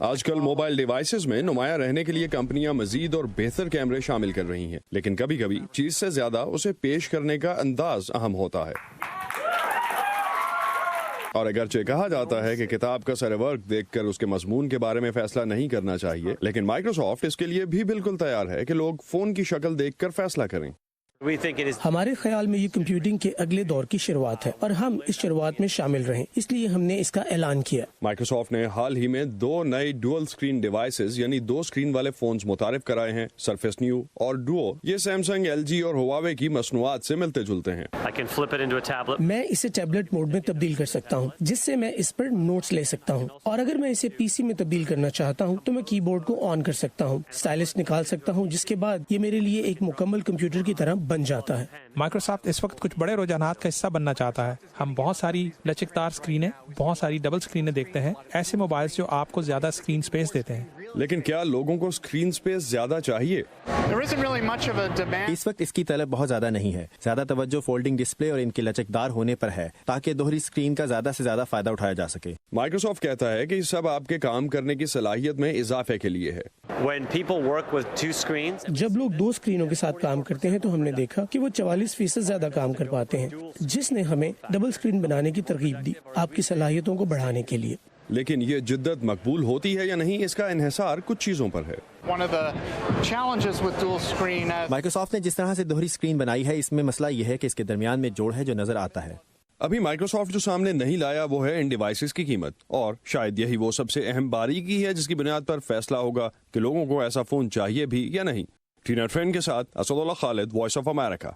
آج کل mobile devices میں نمایاں رہنے کے لیے کمپنیاں مزید اور بہتر کیمرے شامل کر رہی ہیں، لیکن کبھی کبھی چیز سے زیادہ اسے پیش کرنے کا انداز اہم ہوتا ہے۔ اور اگرچہ کہا جاتا ہے کہ کتاب کا سر ورق دیکھ کر اس کے مضمون کے بارے میں فیصلہ نہیں کرنا چاہیے، لیکن مائیکروسافٹ اس کے لیے بھی بالکل تیار ہے کہ لوگ فون کی شکل دیکھ کر فیصلہ کریں۔ ہمارے خیال میں یہ کمپیوٹنگ کے اگلے دور کی شروعات ہے اور ہم اس شروعات میں شامل رہیں، اس لیے ہم نے اس کا اعلان کیا۔ مائیکروسافٹ نے حال ہی میں 2 نئے ڈوئل سکرین ڈیوائسز یعنی 2 سکرین والے فونز متعارف کرائے ہیں، سرفیس نیو اور ڈوو۔ یہ سیمسنگ، ایل جی اور ہواوے کی مصنوعات سے ملتے جلتے ہیں۔ میں اسے ٹیبلٹ موڈ میں تبدیل کر سکتا ہوں، جس سے میں اس پر نوٹس لے سکتا ہوں، اور اگر میں اسے پی سی میں تبدیل کرنا چاہتا ہوں تو میں کی بورڈ کو آن کر سکتا ہوں، اسٹائلس نکال سکتا ہوں، جس کے بعد یہ میرے لیے ایک مکمل کمپیوٹر کی طرح بن جاتا ہے۔ مائیکروسافٹ اس وقت کچھ بڑے رجحانات کا حصہ بننا چاہتا ہے۔ ہم بہت ساری لچکدار اسکرینیں، بہت ساری ڈبل اسکرینیں دیکھتے ہیں، ایسے موبائلز جو آپ کو زیادہ اسکرین سپیس دیتے ہیں۔ لیکن کیا لوگوں کو اسکرین سپیس زیادہ چاہیے؟ اس وقت اس کی طلب بہت زیادہ نہیں ہے۔ زیادہ توجہ فولڈنگ ڈسپلے اور ان کے لچکدار ہونے پر ہے تاکہ دوہری اسکرین کا زیادہ سے زیادہ فائدہ اٹھایا جا سکے۔ مائیکروسافٹ کہتا ہے کہ یہ سب آپ کے کام کرنے کی صلاحیت میں اضافے کے لیے ہے۔ جب لوگ 2 اسکرینوں کے ساتھ کام کرتے ہیں تو ہم نے دیکھا کہ وہ 44% زیادہ کام کر پاتے ہیں، جس نے ہمیں ڈبل اسکرین بنانے کی ترغیب دی آپ کی صلاحیتوں کو بڑھانے کے لیے۔ لیکن یہ جدت مقبول ہوتی ہے یا نہیں، اس کا انحصار کچھ چیزوں پر ہے۔ مائیکروسافٹ نے جس طرح سے دوہری اسکرین بنائی ہے، اس میں مسئلہ یہ ہے کہ اس کے درمیان میں جوڑ ہے جو نظر آتا ہے۔ ابھی مائیکروسافٹ جو سامنے نہیں لایا وہ ہے ان ڈیوائسز کی قیمت، اور شاید یہی وہ سب سے اہم باریکی ہے جس کی بنیاد پر فیصلہ ہوگا کہ لوگوں کو ایسا فون چاہیے بھی یا نہیں۔ ٹی نیٹ فرینڈ کے ساتھ اسد اللہ خالد، وائس آف امریکہ۔